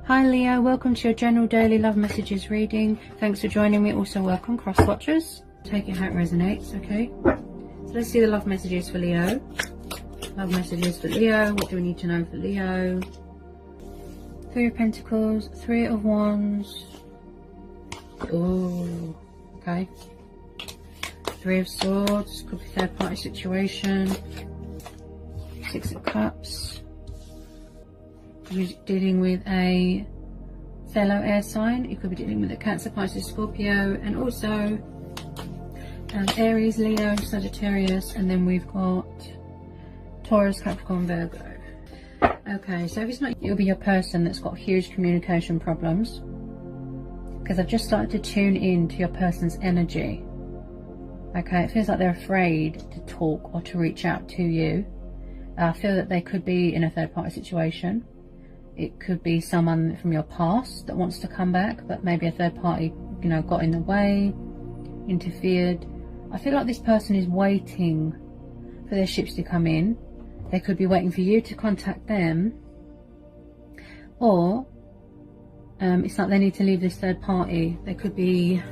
Hi Leo, welcome to your general daily love messages reading. Thanks for joining me. Also welcome cross watchers. Take it how it resonates, okay? So let's see the love messages for Leo. Love messages for Leo. What do we need to know for Leo? Three of Pentacles, Three of Wands. Oh, okay. Three of Swords, could be third party situation. Six of Cups. You're dealing with a fellow air sign. You could be dealing with a Cancer, Pisces, Scorpio, and also Aries, Leo, Sagittarius, and then we've got Taurus, Capricorn, Virgo. Okay, so if it's not, it'll be your person that's got huge communication problems, because I've just started to tune in to your person's energy. Okay, it feels like they're afraid to talk or to reach out to you. I feel that they could be in a third party situation. It could be someone from your past that wants to come back, but maybe a third party, you know, got in the way, interfered. I feel like this person is waiting for their ships to come in. They could be waiting for you to contact them, or it's like they need to leave this third party. They could be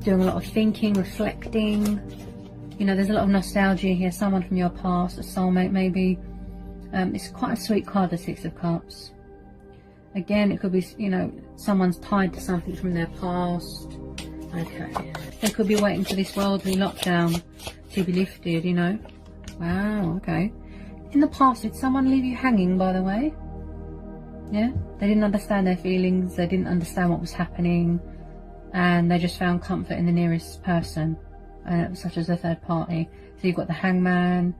doing a lot of thinking, reflecting. You know, there's a lot of nostalgia here. Someone from your past, a soulmate maybe. It's quite a sweet card, the Six of Cups. Again, it could be, you know, someone's tied to something from their past. Okay. They could be waiting for this worldly lockdown to be lifted, you know. Wow, okay. In the past, did someone leave you hanging, by the way? Yeah? They didn't understand their feelings. They didn't understand what was happening. And they just found comfort in the nearest person, such as a third party. So you've got the Hangman.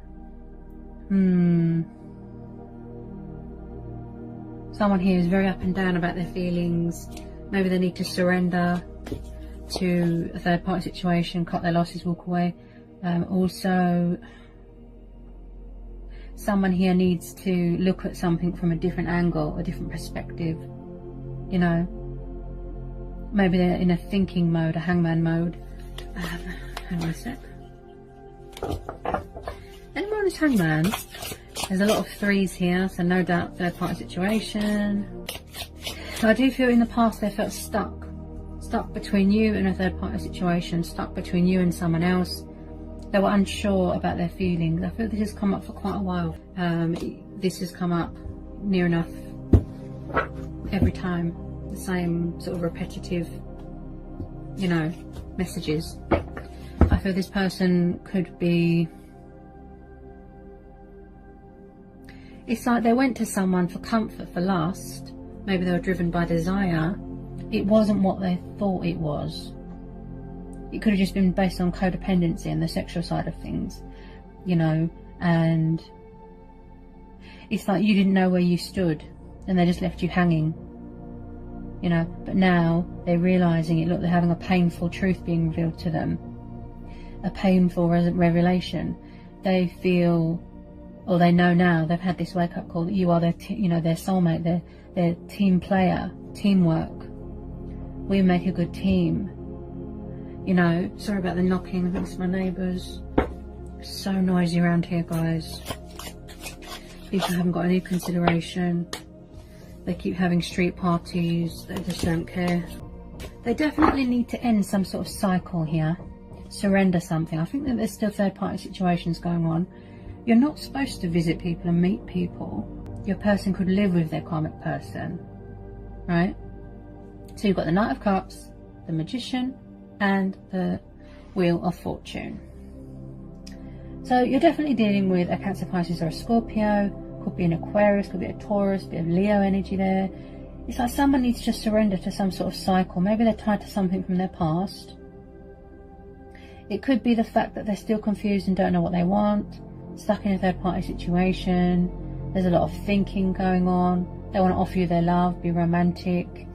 Someone here is very up and down about their feelings. Maybe they need to surrender to a third party situation, cut their losses, walk away. Also, someone here needs to look at something from a different angle, a different perspective. You know, maybe they're in a thinking mode, a hangman mode. Hang on a sec. Anyone on this hangman? There's a lot of threes here, so no doubt third party situation. So I do feel in the past they felt stuck between you and a third party situation, stuck between you and someone else. They were unsure about their feelings. I feel this has come up for quite a while. This has come up near enough every time, the same sort of repetitive, you know, messages. I feel this person could be, it's like they went to someone for comfort, for lust. Maybe they were driven by desire. It wasn't what they thought it was. It could have just been based on codependency and the sexual side of things, you know, and it's like you didn't know where you stood and they just left you hanging, you know. But now they're realising it. Look, they're having a painful truth being revealed to them, a painful revelation. They feel, or they know now, they've had this wake-up call that you are their, you know, their soulmate, their team player, teamwork. We make a good team. You know, sorry about the knocking. I think it's my neighbours. So noisy around here, guys. People haven't got any consideration. They keep having street parties. They just don't care. They definitely need to end some sort of cycle here. Surrender something. I think that there's still third-party situations going on. You're not supposed to visit people and meet people. Your person could live with their karmic person, right? So you've got the Knight of Cups, the Magician, and the Wheel of Fortune. So you're definitely dealing with a Cancer, Pisces, or a Scorpio. Could be an Aquarius, could be a Taurus, bit of Leo energy there. It's like someone needs to surrender to some sort of cycle. Maybe they're tied to something from their past. It could be the fact that they're still confused and don't know what they want. Stuck in a third party situation. There's a lot of thinking going on. They want to offer you their love, be romantic,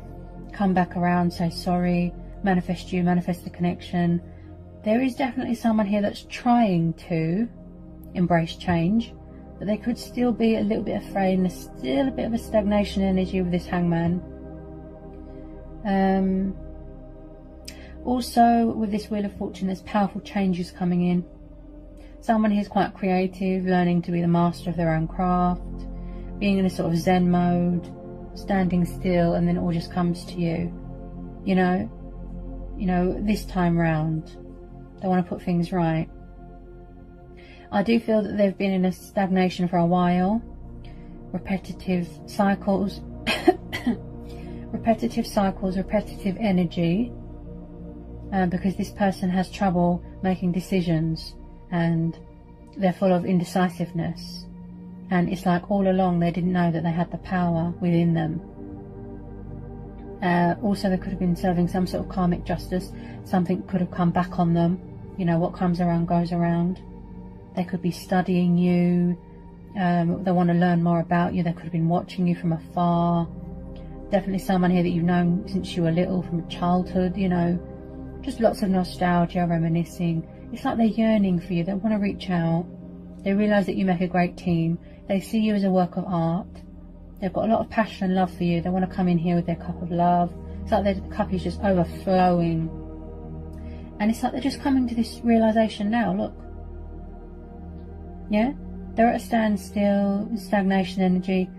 come back around, say sorry, manifest you, manifest the connection. There is definitely someone here that's trying to embrace change, but they could still be a little bit afraid, and there's still a bit of a stagnation energy with this hangman. Also with this Wheel of Fortune, there's powerful changes coming in. Someone who's quite creative, learning to be the master of their own craft, being in a sort of Zen mode, standing still, and then it all just comes to you. You know, this time round, they want to put things right. I do feel that they've been in a stagnation for a while. Repetitive cycles, repetitive energy, because this person has trouble making decisions, and they're full of indecisiveness. And it's like all along they didn't know that they had the power within them. Also, they could have been serving some sort of karmic justice. Something could have come back on them. You know, what comes around goes around. They could be studying you. They want to learn more about you. They could have been watching you from afar. Definitely someone here that you've known since you were little, from childhood, you know. Just lots of nostalgia, reminiscing. It's like they're yearning for you. They want to reach out. They realise that you make a great team. They see you as a work of art. They've got a lot of passion and love for you. They want to come in here with their cup of love. It's like their cup is just overflowing. And it's like they're just coming to this realisation now. Look. Yeah? They're at a standstill, stagnation energy.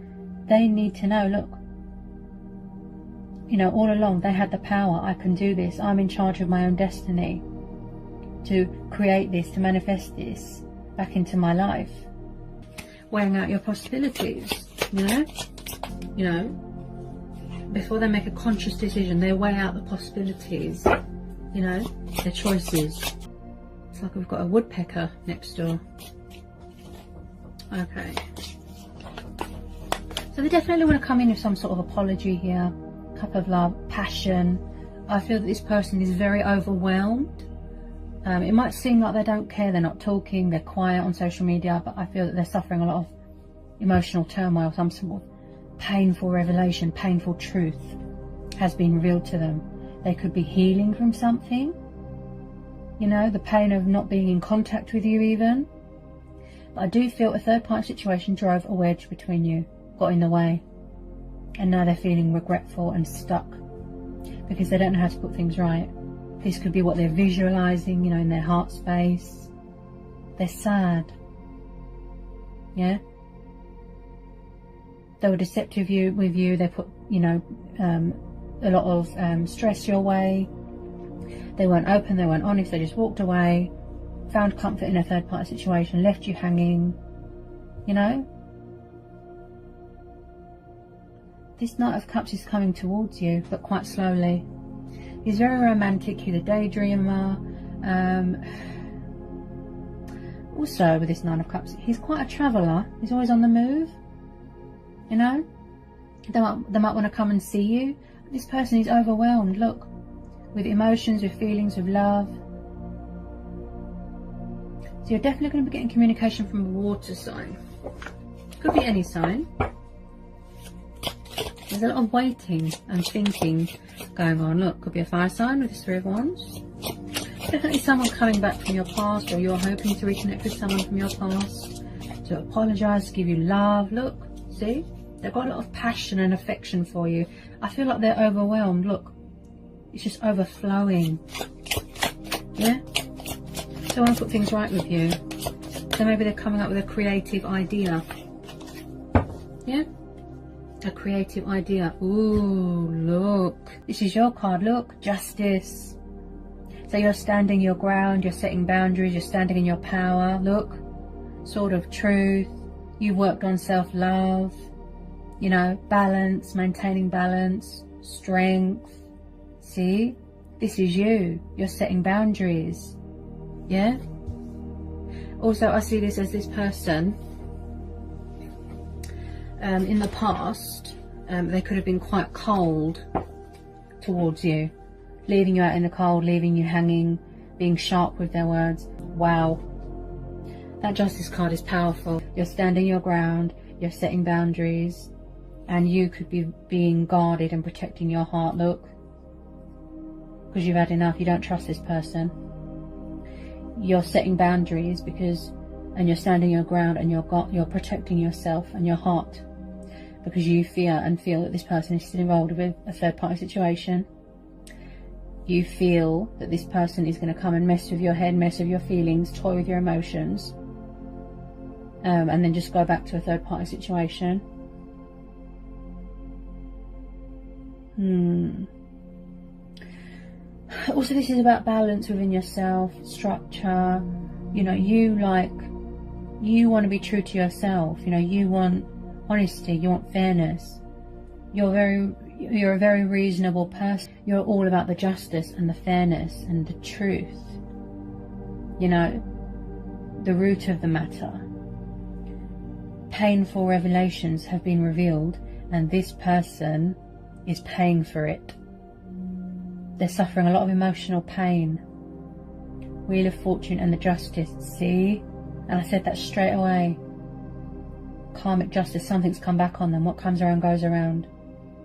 They need to know, look. You know, all along they had the power. I can do this. I'm in charge of my own destiny. To create this, to manifest this back into my life. Weighing out your possibilities, you know, before they make a conscious decision, they weigh out the possibilities, you know, their choices. It's like we've got a woodpecker next door. Okay, so they definitely want to come in with some sort of apology here, cup of love, passion. I feel that this person is very overwhelmed. It might seem like they don't care, they're not talking, they're quiet on social media, but I feel that they're suffering a lot of emotional turmoil. Some sort of painful revelation, painful truth has been revealed to them. They could be healing from something, you know, the pain of not being in contact with you even. But I do feel a third party situation drove a wedge between you, got in the way, and now they're feeling regretful and stuck because they don't know how to put things right. This could be what they're visualizing, you know, in their heart space. They're sad. Yeah? They were deceptive with you. They put, you know, a lot of stress your way. They weren't open, they weren't honest, they just walked away, found comfort in a third party situation, left you hanging, you know? This Knight of Cups is coming towards you, but quite slowly. He's very romantic, he's a daydreamer. Also, with this Nine of Cups, he's quite a traveller. He's always on the move, you know? They might want to come and see you. This person is overwhelmed, look, with emotions, with feelings, with love. So you're definitely going to be getting communication from a water sign. Could be any sign. There's a lot of waiting and thinking going on. Look, could be a fire sign with this Three of Wands. Definitely someone coming back from your past, or you're hoping to reconnect with someone from your past, to apologise, to give you love. Look, see? They've got a lot of passion and affection for you. I feel like they're overwhelmed. Look, it's just overflowing. Yeah? They want to put things right with you. So maybe they're coming up with a creative idea. Yeah? A creative idea. Ooh, look. This is your card. Look, Justice. So you're standing your ground, you're setting boundaries, you're standing in your power. Look, Sword of Truth. You've worked on self-love. You know, balance, maintaining balance, strength. See? This is you. You're setting boundaries. Yeah? Also, I see this as this person. In the past, they could have been quite cold towards you, leaving you out in the cold, leaving you hanging, being sharp with their words. Wow, that Justice card is powerful. You're standing your ground, you're setting boundaries, and you could be being guarded and protecting your heart. Look, because you've had enough, you don't trust this person. You're setting boundaries and you're standing your ground, and you're protecting yourself and your heart, because you fear and feel that this person is still involved with a third party situation. You feel that this person is going to come and mess with your head, mess with your feelings, toy with your emotions, and then just go back to a third party situation. Also, this is about balance within yourself, structure. You know, you want to be true to yourself. You know, you want honesty, you want fairness. You're a very reasonable person. You're all about the justice and the fairness and the truth. You know, the root of the matter. Painful revelations have been revealed, and this person is paying for it. They're suffering a lot of emotional pain. Wheel of Fortune and the Justice. See? And I said that straight away. Karmic justice, something's come back on them. What comes around goes around.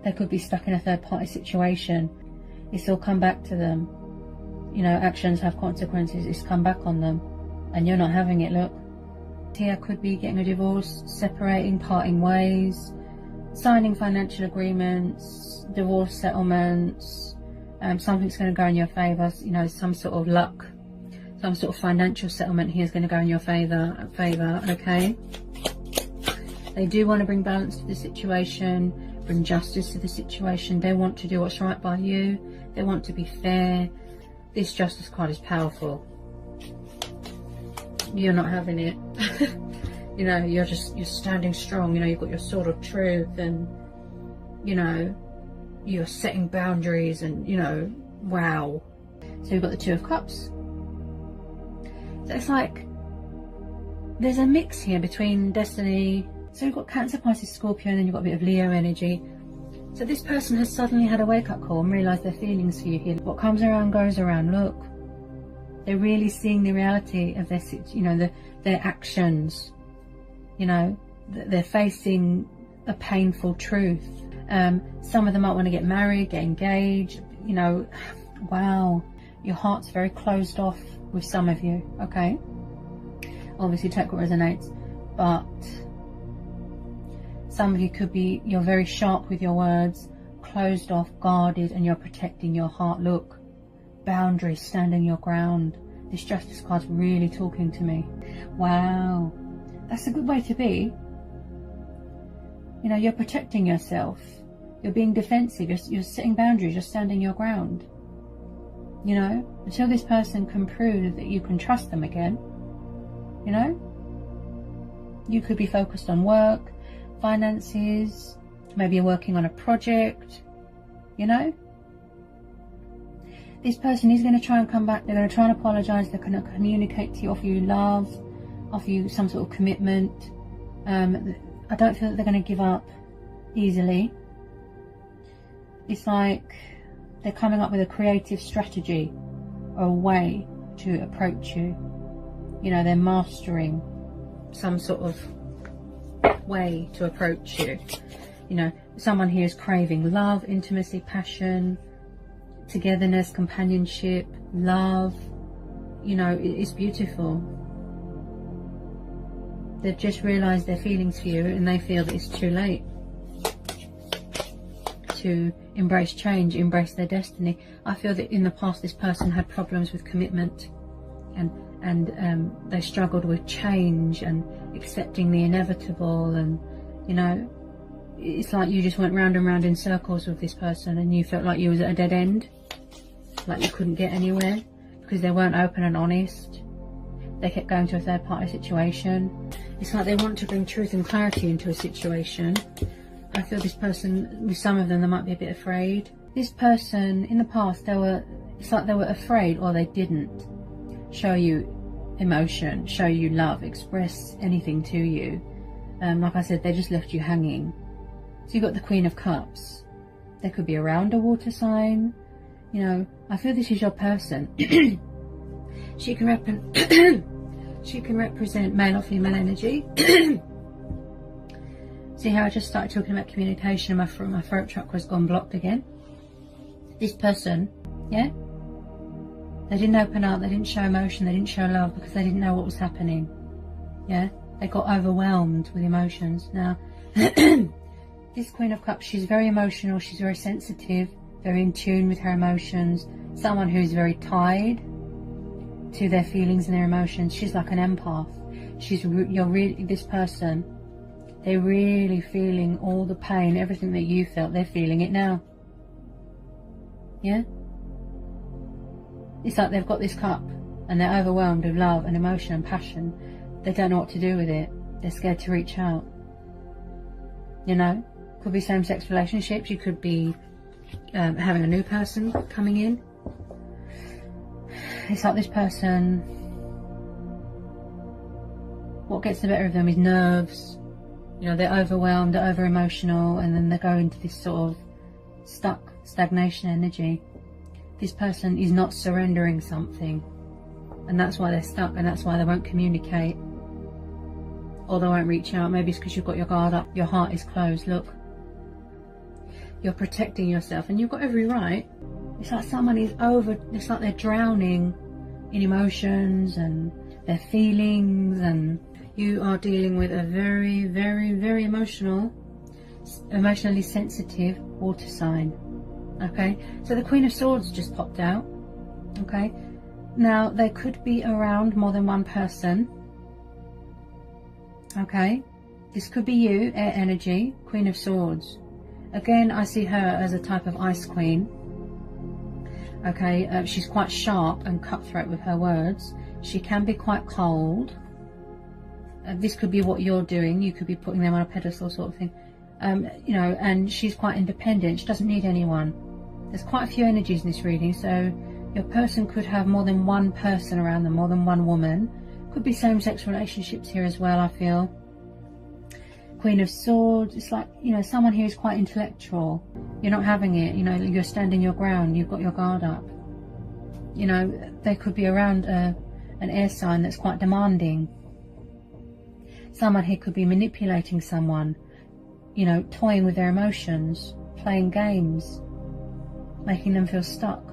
They could be stuck in a third party situation. It's all come back to them. You know, actions have consequences. It's come back on them. And you're not having it, look. Here could be getting a divorce, separating, parting ways, signing financial agreements, divorce settlements. Something's going to go in your favour. You know, some sort of luck, some sort of financial settlement here is going to go in your favour, okay? They do want to bring balance to the situation, bring justice to the situation. They want to do what's right by you. They want to be fair. This Justice card is powerful. You're not having it. You know, you're standing strong. You know, you've got your sword of truth, and you know, you're setting boundaries, and you know, wow. So you've got the Two of Cups. So it's like there's a mix here between destiny. So you've got Cancer, Pisces, Scorpio, and then you've got a bit of Leo energy. So this person has suddenly had a wake-up call and realised their feelings for you here. What comes around goes around. Look, they're really seeing the reality of their, you know, their actions. You know, they're facing a painful truth. Some of them might want to get married, get engaged. You know, wow, your heart's very closed off with some of you. Okay, obviously take what resonates, but some of you could be, you're very sharp with your words, closed off, guarded, and you're protecting your heart. Look, boundaries, standing your ground. This Justice card's really talking to me. Wow, that's a good way to be. You know, you're protecting yourself. You're being defensive. You're setting boundaries. You're standing your ground. You know, until this person can prove that you can trust them again. You know, you could be focused on work, finances, maybe you're working on a project, you know. This person is going to try and come back. They're going to try and apologise. They're going to communicate to you, offer you love, offer you some sort of commitment. I don't feel that they're going to give up easily. It's like they're coming up with a creative strategy or a way to approach you. You know, they're mastering some sort of way to approach you. You know, someone here is craving love, intimacy, passion, togetherness, companionship, love. You know, it's beautiful. They've just realised their feelings for you, and they feel that it's too late to embrace change, embrace their destiny. I feel that in the past this person had problems with commitment, and they struggled with change and accepting the inevitable, and you know, it's like you just went round and round in circles with this person, and you felt like you was at a dead end, like you couldn't get anywhere because they weren't open and honest. They kept going to a third party situation. It's like they want to bring truth and clarity into a situation. I feel this person, with some of them, they might be a bit afraid. This person, in the past, it's like they were afraid, or they didn't show you emotion, show you love, express anything to you. Like I said, they just left you hanging. So you've got the Queen of Cups. They could be around a water sign. You know, I feel this is your person. She can she can represent male or female energy. See how I just started talking about communication and my throat chakra's gone blocked again? This person, yeah? They didn't open up, they didn't show emotion, they didn't show love because they didn't know what was happening. Yeah? They got overwhelmed with emotions. Now, this Queen of Cups, she's very emotional, she's very sensitive, very in tune with her emotions. Someone who's very tied to their feelings and their emotions. She's like an empath. This person, they're really feeling all the pain, everything that you felt, they're feeling it now. Yeah? It's like they've got this cup and they're overwhelmed with love and emotion and passion. They don't know what to do with it. They're scared to reach out. You know? Could be same-sex relationships. You could be having a new person coming in. It's like this person, what gets the better of them is nerves. You know, they're overwhelmed, they're over-emotional, and then they go into this sort of stagnation energy. This person is not surrendering something, and that's why they're stuck, and that's why they won't communicate, or they won't reach out. Maybe it's because you've got your guard up, your heart is closed. Look, you're protecting yourself, and you've got every right. It's like someone is it's like they're drowning in emotions and their feelings, and you are dealing with a very, very, very emotionally sensitive water sign. Okay, so the Queen of Swords just popped out. Okay, now they could be around more than one person. Okay, this could be you, air energy, Queen of Swords. Again, I see her as a type of ice queen. Okay, she's quite sharp and cutthroat with her words. She can be quite cold. This could be what you're doing. You could be putting them on a pedestal, sort of thing. You know, and she's quite independent. She doesn't need anyone. There's quite a few energies in this reading, so your person could have more than one person around them, more than one woman. Could be same-sex relationships here as well, I feel. Queen of Swords, it's like, you know, someone here is quite intellectual. You're not having it, you know, you're standing your ground, you've got your guard up. You know, they could be around an air sign that's quite demanding. Someone here could be manipulating someone, you know, toying with their emotions, playing games, making them feel stuck.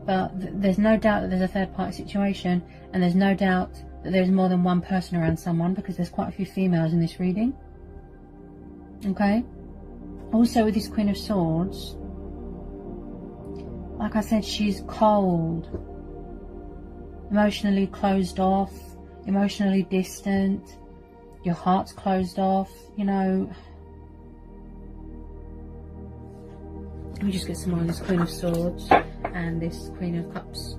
But there's no doubt that there's a third party situation, and there's no doubt that there's more than one person around someone, because there's quite a few females in this reading. Okay? Also with this Queen of Swords, like I said, she's cold, emotionally closed off, emotionally distant, your heart's closed off, you know. Let me just get some more of this Queen of Swords and this Queen of Cups.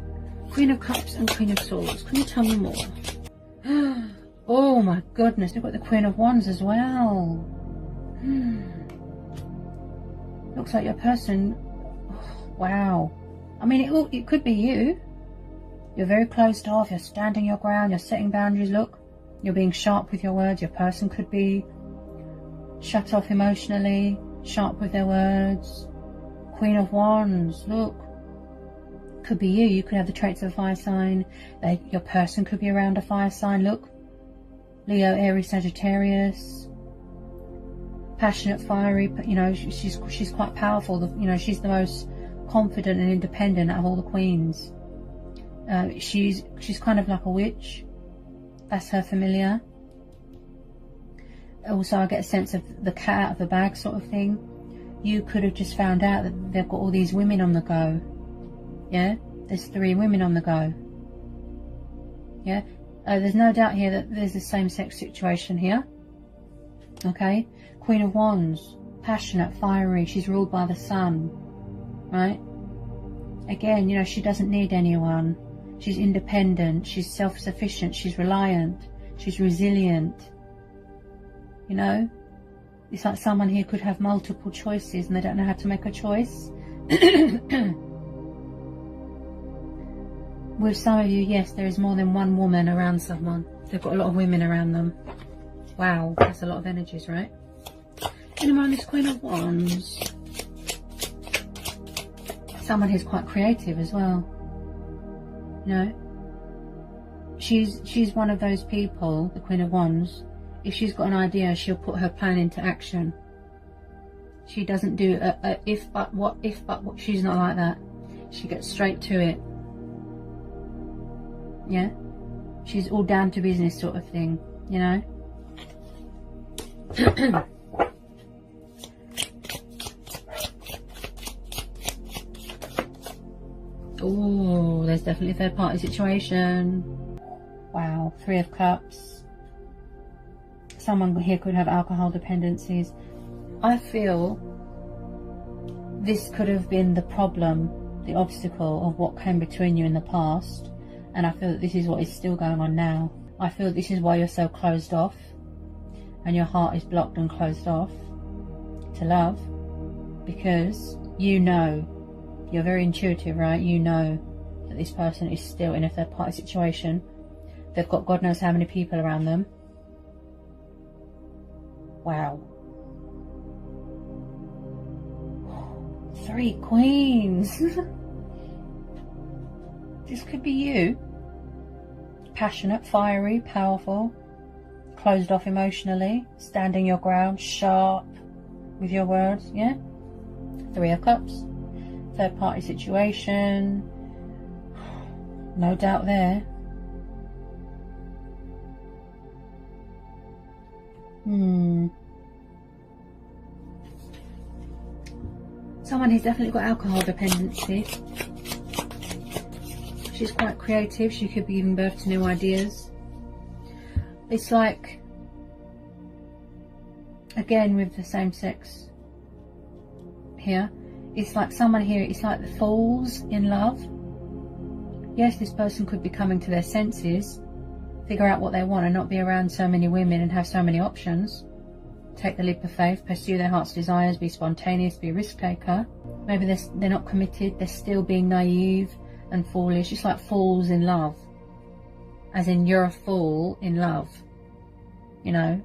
Queen of Cups and Queen of Swords. Can you tell me more? Oh my goodness, we've got the Queen of Wands as well. Looks like your person, wow. I mean, it could be you. You're very closed off, you're standing your ground, you're setting boundaries. Look, you're being sharp with your words. Your person could be shut off emotionally, sharp with their words. Queen of Wands, look. Could be you. You could have the traits of a fire sign. Your person could be around a fire sign. Look, Leo, Aries, Sagittarius. Passionate, fiery. You know, she's quite powerful. You know, she's the most confident and independent out of all the queens. She's kind of like a witch. That's her familiar. Also, I get a sense of the cat out of the bag sort of thing. You could have just found out that they've got all these women on the go. Yeah, there's 3 women on the go. Yeah, there's no doubt here that there's the same-sex situation here. Okay, Queen of Wands, passionate, fiery. She's ruled by the sun, right? Again, you know, she doesn't need anyone. She's independent. She's self-sufficient. She's reliant. She's resilient. You know, it's like someone here could have multiple choices and they don't know how to make a choice. With some of you, yes, there is more than one woman around someone. They've got a lot of women around them. Wow, that's a lot of energies, right? And around this Queen of Wands, someone who's quite creative as well. You know, she's one of those people, the Queen of Wands. If she's got an idea, she'll put her plan into action. She doesn't do a if but what, if but what. She's not like that. She gets straight to it. Yeah, she's all down to business sort of thing, you know. Oh, there's definitely a third party situation. Wow, 3 of Cups. Someone here could have alcohol dependencies. I feel this could have been the problem, the obstacle of what came between you in the past, and I feel that this is what is still going on now. I feel this is why you're so closed off and your heart is blocked and closed off to love, because you know, you're very intuitive, right? You know that this person is still in a third party situation. They've got God knows how many people around them. Wow. 3 queens. This could be you. Passionate, fiery, powerful, closed off emotionally, standing your ground, sharp with your words, yeah? 3 of Cups. Third party situation. No doubt there. Someone who's definitely got alcohol dependency. She's quite creative. She could be giving birth to new ideas. It's like, again with the same sex here, it's like someone here, it's like the fools in love. Yes, this person could be coming to their senses, figure out what they want and not be around so many women and have so many options. Take the leap of faith, pursue their heart's desires, be spontaneous, be a risk taker. Maybe they're not committed, they're still being naive and foolish. It's like fools in love, as in you're a fool in love, you know.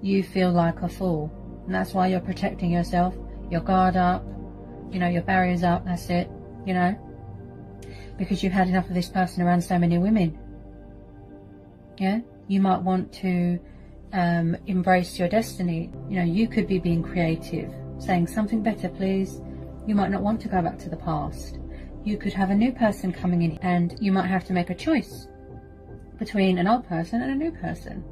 You feel like a fool, and that's why you're protecting yourself, your guard up, you know, your barriers up, that's it, you know, because you've had enough of this person around so many women. Yeah, you might want to embrace your destiny. You know, you could be being creative, saying something better please. You might not want to go back to the past. You could have a new person coming in and you might have to make a choice between an old person and a new person.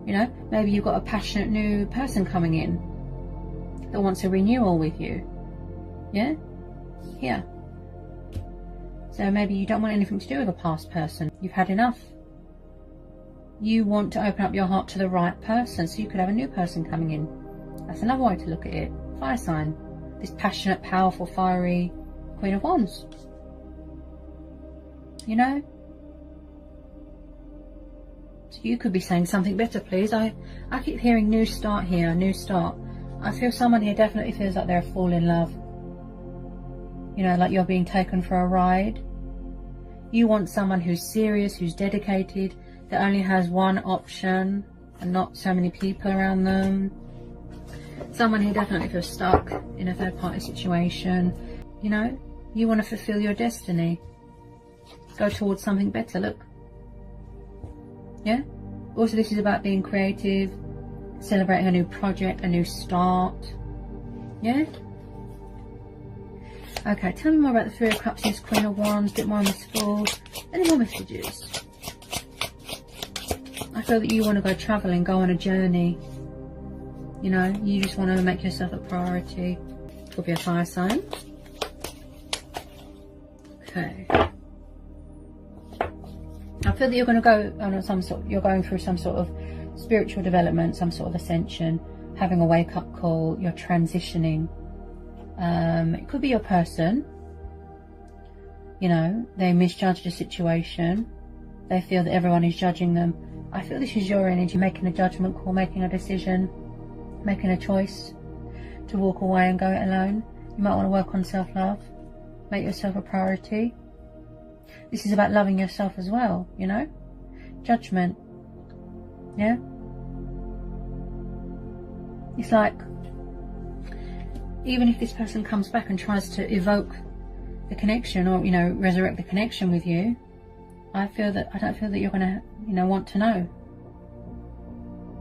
You know, maybe you've got a passionate new person coming in that wants a renewal with you. Yeah? Here. So maybe you don't want anything to do with a past person. You've had enough. You want to open up your heart to the right person, so you could have a new person coming in. That's another way to look at it. Fire sign. This passionate, powerful, fiery Queen of Wands. You know? So you could be saying something better, please. I keep hearing new start here, new start. I feel someone here definitely feels like they're a fool in love. You know, like you're being taken for a ride. You want someone who's serious, who's dedicated, that only has one option and not so many people around them. Someone who definitely feels stuck in a third party situation. You know, you want to fulfill your destiny. Go towards something better, look. Yeah? Also, this is about being creative, celebrating a new project, a new start. Yeah? Okay, tell me more about the Three of Cups, this Queen of Wands, a bit more on this Fool. Any more messages? I feel that you want to go travelling, go on a journey. You know, you just want to make yourself a priority. Could be a fire sign. Okay. I feel that you're going to go on you're going through some sort of spiritual development, some sort of ascension, having a wake-up call, you're transitioning. It could be your person. You know, they misjudged a situation. They feel that everyone is judging them. I feel this is your energy, making a judgment call, making a decision, making a choice to walk away and go it alone. You might want to work on self-love, make yourself a priority. This is about loving yourself as well, you know? Judgment. Yeah? It's like, even if this person comes back and tries to evoke the connection or, you know, resurrect the connection with you, I don't feel that you're going to, you know, want to know.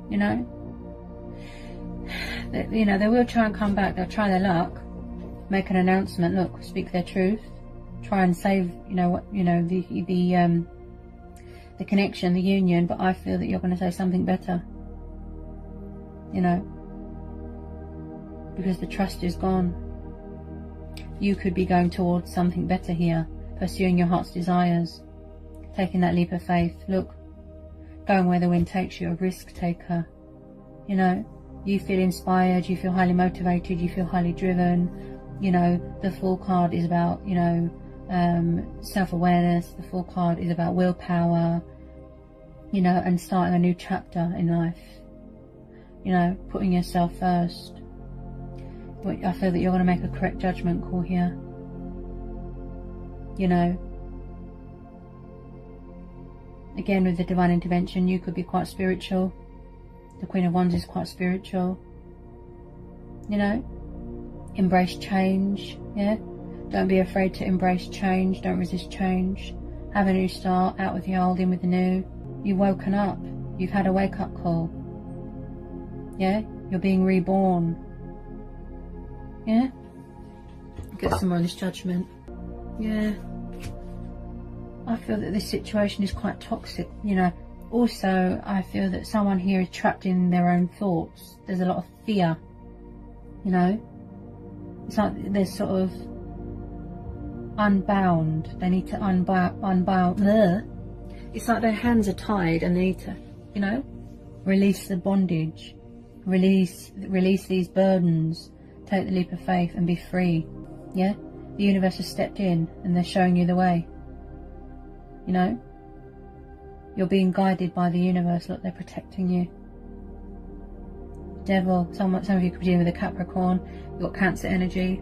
You know? You know, they will try and come back, they'll try their luck, make an announcement, look, speak their truth, try and save, you know, what, you know, the connection, the union, but I feel that you're going to say something better. You know? Because the trust is gone. You could be going towards something better here, pursuing your heart's desires, taking that leap of faith. Look, going where the wind takes you, a risk taker. You know, You feel inspired, you feel highly motivated, you feel highly driven. You know, the Fool card is about, you know, self-awareness. The Fool card is about willpower, you know, and starting a new chapter in life. You know, putting yourself first. But I feel that you're going to make a correct judgment call here. You know, again with the divine intervention, you could be quite spiritual. The Queen of Wands is quite spiritual. You know, embrace change. Yeah, don't be afraid to embrace change. Don't resist change. Have a new start. Out with the old, in with the new. You've woken up. You've had a wake-up call. Yeah, you're being reborn. Yeah, get some more of this judgment. Yeah, I feel that this situation is quite toxic, you know. Also, I feel that someone here is trapped in their own thoughts. There's a lot of fear, you know. It's like they're sort of unbound. They need to unbound. It's like their hands are tied and they need to, you know, release the bondage, release these burdens, take the leap of faith and be free. Yeah, the universe has stepped in and they're showing you the way. You know, you're being guided by the universe. Look, they're protecting you. Devil, some of you could be dealing with a Capricorn. You've got Cancer energy.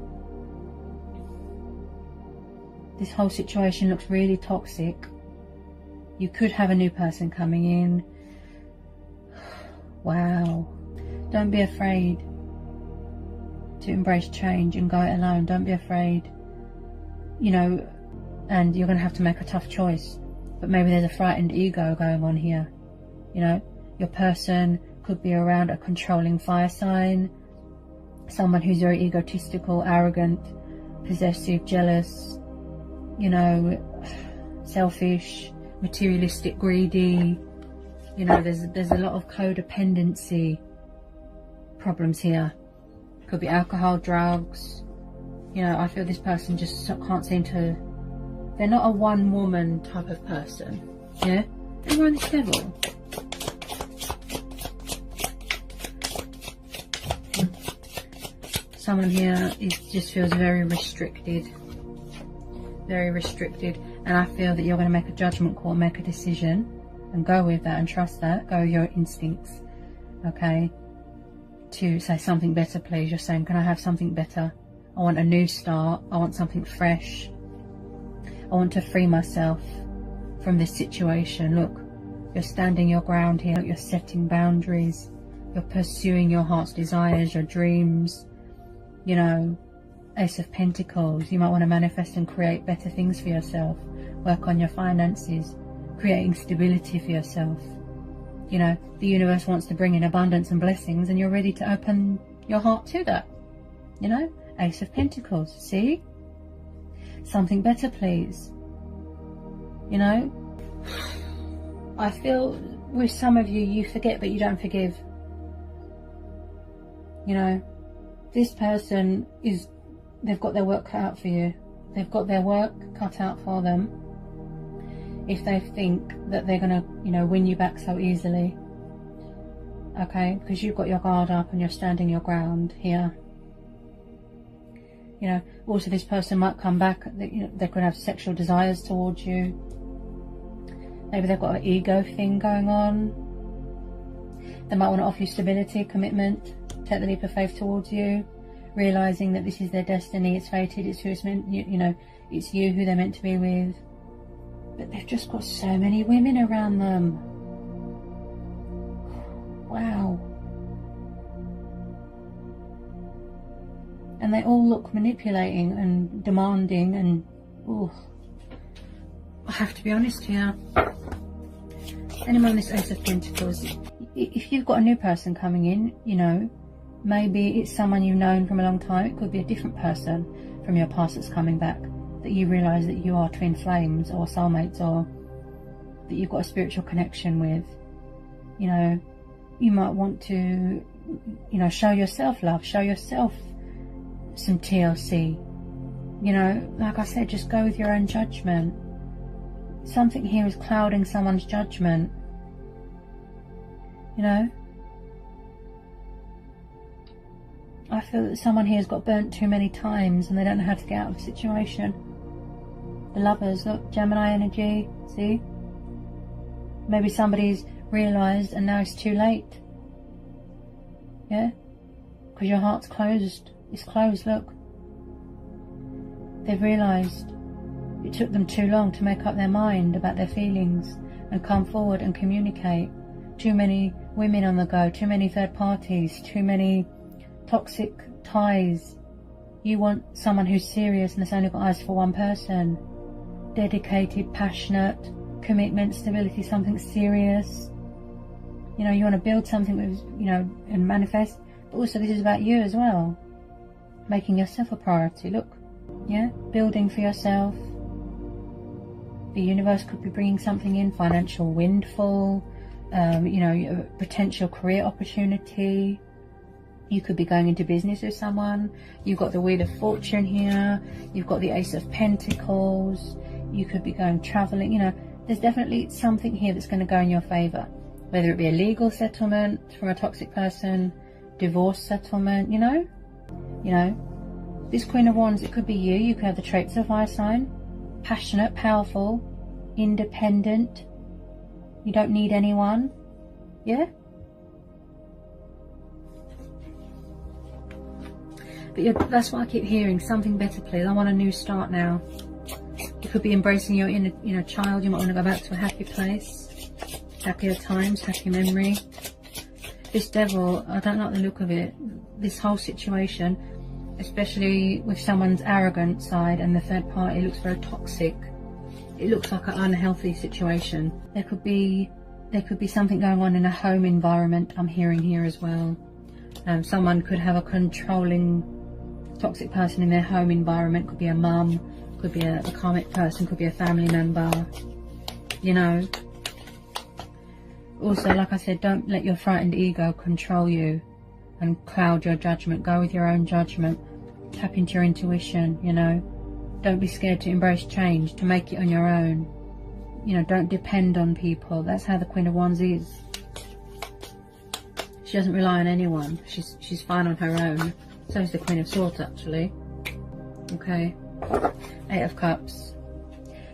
This whole situation looks really toxic. You could have a new person coming in. Wow. Don't be afraid to embrace change and go it alone. Don't be afraid. You know, and you're going to have to make a tough choice. But maybe there's a frightened ego going on here. You know, your person could be around a controlling fire sign. Someone who's very egotistical, arrogant, possessive, jealous, you know, selfish, materialistic, greedy. You know, there's a lot of codependency problems here. Could be alcohol, drugs. You know, I feel this person just can't seem to... They're not a one-woman type of person. Yeah? They're on this devil. Someone here just feels very restricted. Very restricted. And I feel that you're going to make a judgment call, make a decision. And go with that and trust that. Go with your instincts. Okay? To say something better, please. You're saying, can I have something better? I want a new start. I want something fresh. I want to free myself from this situation. Look, you're standing your ground here. Look, you're setting boundaries. You're pursuing your heart's desires, your dreams. You know, Ace of Pentacles. You might want to manifest and create better things for yourself. Work on your finances. Creating stability for yourself. You know, the universe wants to bring in abundance and blessings, and you're ready to open your heart to that. You know, Ace of Pentacles. See? Something better, please. You know, I feel with some of you, you forget but you don't forgive. You know, this person they've got their work cut out for you. They've got their work cut out for them if they think that they're going to, you know, win you back so easily. Okay, because you've got your guard up and you're standing your ground here. You know, also this person might come back, you know, they could have sexual desires towards you. Maybe they've got an ego thing going on. They might want to offer you stability, commitment, take the leap of faith towards you, realising that this is their destiny, it's fated, it's who it's meant, you know, it's you who they're meant to be with. But they've just got so many women around them. Wow. And they all look manipulating and demanding and... Ooh. I have to be honest here. Anyone on this Ace of Pentacles, if you've got a new person coming in, you know, maybe it's someone you've known from a long time. It could be a different person from your past that's coming back, that you realise that you are twin flames or soulmates, or that you've got a spiritual connection with. You know, you might want to, you know, show yourself love, show yourself some TLC. You know, like I said, just go with your own judgment. Something here is clouding someone's judgment. You know, I feel that someone here has got burnt too many times and they don't know how to get out of the situation. The Lovers, look, Gemini energy, see? Maybe somebody's realised and now it's too late. Yeah? Because your heart's closed. It's closed, look. They've realised it took them too long to make up their mind about their feelings and come forward and communicate. Too many women on the go, too many third parties, too many toxic ties. You want someone who's serious and has only got eyes for one person. Dedicated, passionate, commitment, stability, something serious. You know, you want to build something with, you know, and manifest. But also this is about you as well. Making yourself a priority, look. Yeah, building for yourself. The universe could be bringing something in, financial windfall, you know, a potential career opportunity. You could be going into business with someone. You've got the Wheel of Fortune here. You've got the Ace of Pentacles. You could be going traveling. You know, there's definitely something here that's going to go in your favour. Whether it be a legal settlement from a toxic person, divorce settlement, you know. This Queen of Wands, it could be you. You could have the traits of fire sign. Passionate, powerful, independent. You don't need anyone. Yeah? But that's what I keep hearing. Something better, please. I want a new start now. You could be embracing your inner child. You might want to go back to a happy place. Happier times, happy memory. This Devil, I don't like the look of it. This whole situation, especially with someone's arrogant side and the third party, looks very toxic. It looks like an unhealthy situation. There could be something going on in a home environment, I'm hearing here as well. Someone could have a controlling toxic person in their home environment. Could be a mum, could be a karmic person, could be a family member, you know. Also, like I said, don't let your frightened ego control you and cloud your judgment. Go with your own judgment. Tap into your intuition, you know. Don't be scared to embrace change, to make it on your own. You know, don't depend on people. That's how the Queen of Wands is. She doesn't rely on anyone. She's fine on her own. So is the Queen of Swords, actually. Okay. 8 of Cups.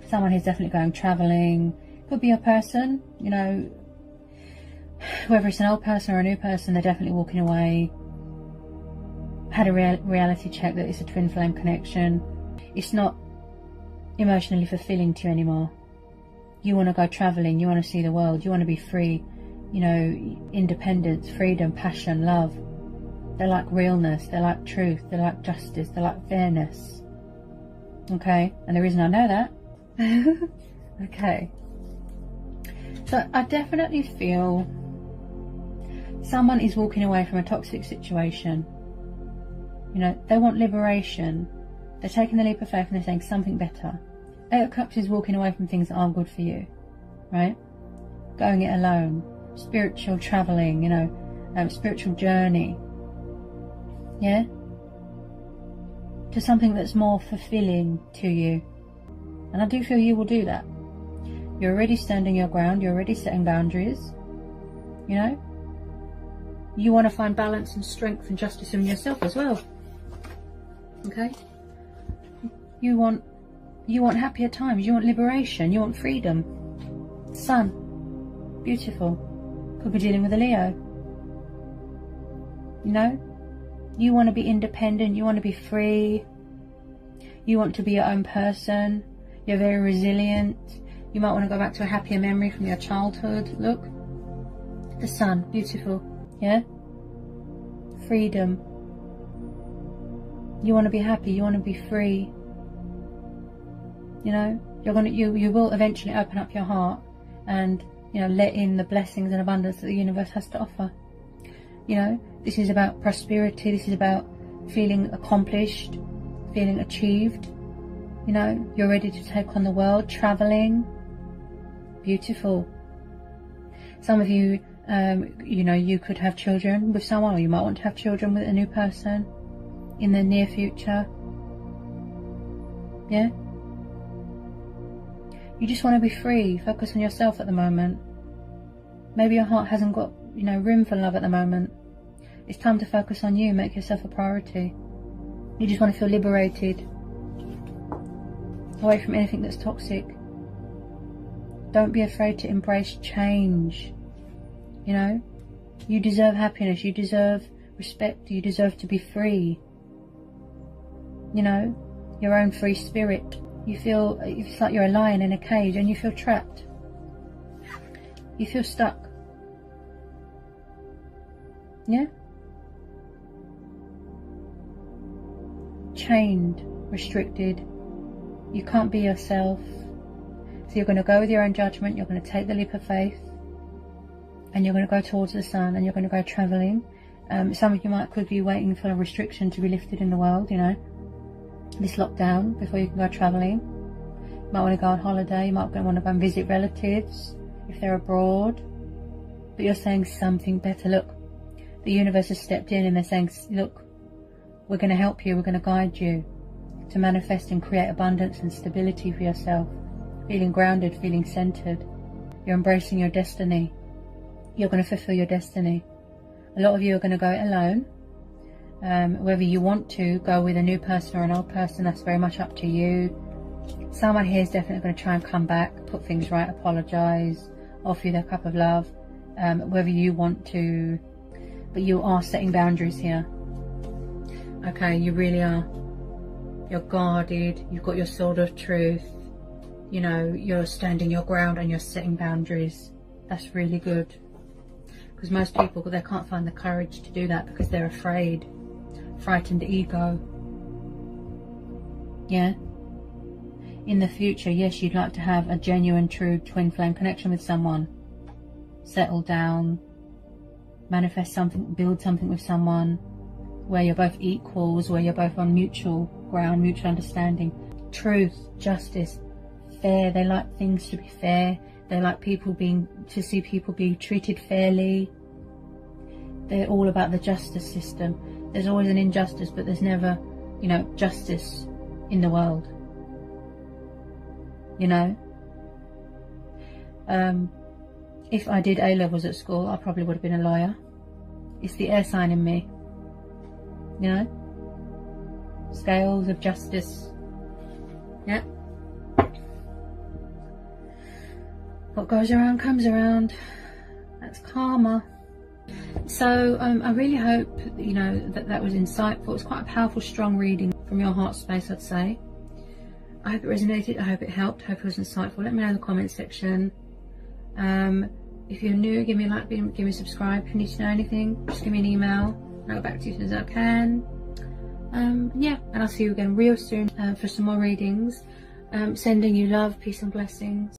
Someone who's definitely going travelling. Could be a person, you know. Whether it's an old person or a new person, they're definitely walking away. Had a reality check that it's a twin flame connection. It's not emotionally fulfilling to you anymore. You want to go travelling, you want to see the world, you want to be free, you know, independence, freedom, passion, love. They like realness, they like truth, they like justice, they like fairness. Okay, and the reason I know that, okay. So I definitely feel someone is walking away from a toxic situation. You know, they want liberation. They're taking the leap of faith and they're saying something better. 8 of Cups is walking away from things that aren't good for you, right? Going it alone, spiritual travelling, you know, spiritual journey, yeah? To something that's more fulfilling to you. And I do feel you will do that. You're already standing your ground, you're already setting boundaries, you know? You want to find balance and strength and justice in yourself as well, okay? You want happier times, you want liberation, you want freedom. Sun, beautiful. Could be dealing with a Leo. You know, you want to be independent, you want to be free, you want to be your own person, you're very resilient. You might want to go back to a happier memory from your childhood. Look, the Sun, beautiful, yeah? Freedom. You want to be happy, you want to be free. You know, you will eventually open up your heart and, you know, let in the blessings and abundance that the universe has to offer. You know, this is about prosperity, this is about feeling accomplished, feeling achieved. You know, you're ready to take on the world, travelling. Beautiful. Some of you, you know, you could have children with someone, or you might want to have children with a new person in the near future. Yeah? You just want to be free, focus on yourself at the moment. Maybe your heart hasn't got, you know, room for love at the moment. It's time to focus on you, make yourself a priority. You just want to feel liberated, away from anything that's toxic. Don't be afraid to embrace change. You know, you deserve happiness, you deserve respect, you deserve to be free. You know, your own free spirit. You feel, it's like you're a lion in a cage and you feel trapped. You feel stuck. Yeah? Chained, restricted. You can't be yourself. So you're going to go with your own judgment, you're going to take the leap of faith, and you're going to go towards the sun, and you're going to go travelling. Some of you could be waiting for a restriction to be lifted in the world, you know, this lockdown, before you can go travelling. You might want to go on holiday, you might want to go and visit relatives if they're abroad. But you're saying something better. Look, the universe has stepped in and they're saying, look, we're going to help you, we're going to guide you to manifest and create abundance and stability for yourself. Feeling grounded, feeling centered. You're embracing your destiny. You're going to fulfill your destiny. A lot of you are going to go it alone. Whether you want to go with a new person or an old person, that's very much up to you. Someone here is definitely going to try and come back, put things right, apologise, offer you their cup of love. Whether you want to, but you are setting boundaries here. Okay, you really are. You're guarded, you've got your sword of truth. You know, you're standing your ground and you're setting boundaries. That's really good. Because most people, they can't find the courage to do that because they're afraid. Frightened ego. Yeah? In the future, yes, you'd like to have a genuine, true twin flame connection with someone. Settle down. Manifest something, build something with someone where you're both equals, where you're both on mutual ground, mutual understanding. Truth, justice, fair. They like things to be fair. They like to see people be treated fairly. They're all about the justice system. There's always an injustice, but there's never, you know, justice in the world. You know? If I did A-levels at school, I probably would have been a lawyer. It's the air sign in me. You know? Scales of justice. Yeah? What goes around comes around. That's karma. So I really hope, you know, that was insightful. It's quite a powerful, strong reading from your heart space, I'd say. I hope it resonated. I hope it helped. I hope it was insightful. Let me know in the comment section. If you're new, give me a like, give me a subscribe. If you need to know anything, just give me an email. I'll get back to you as soon as I can. Yeah, and I'll see you again real soon for some more readings. Sending you love, peace and blessings.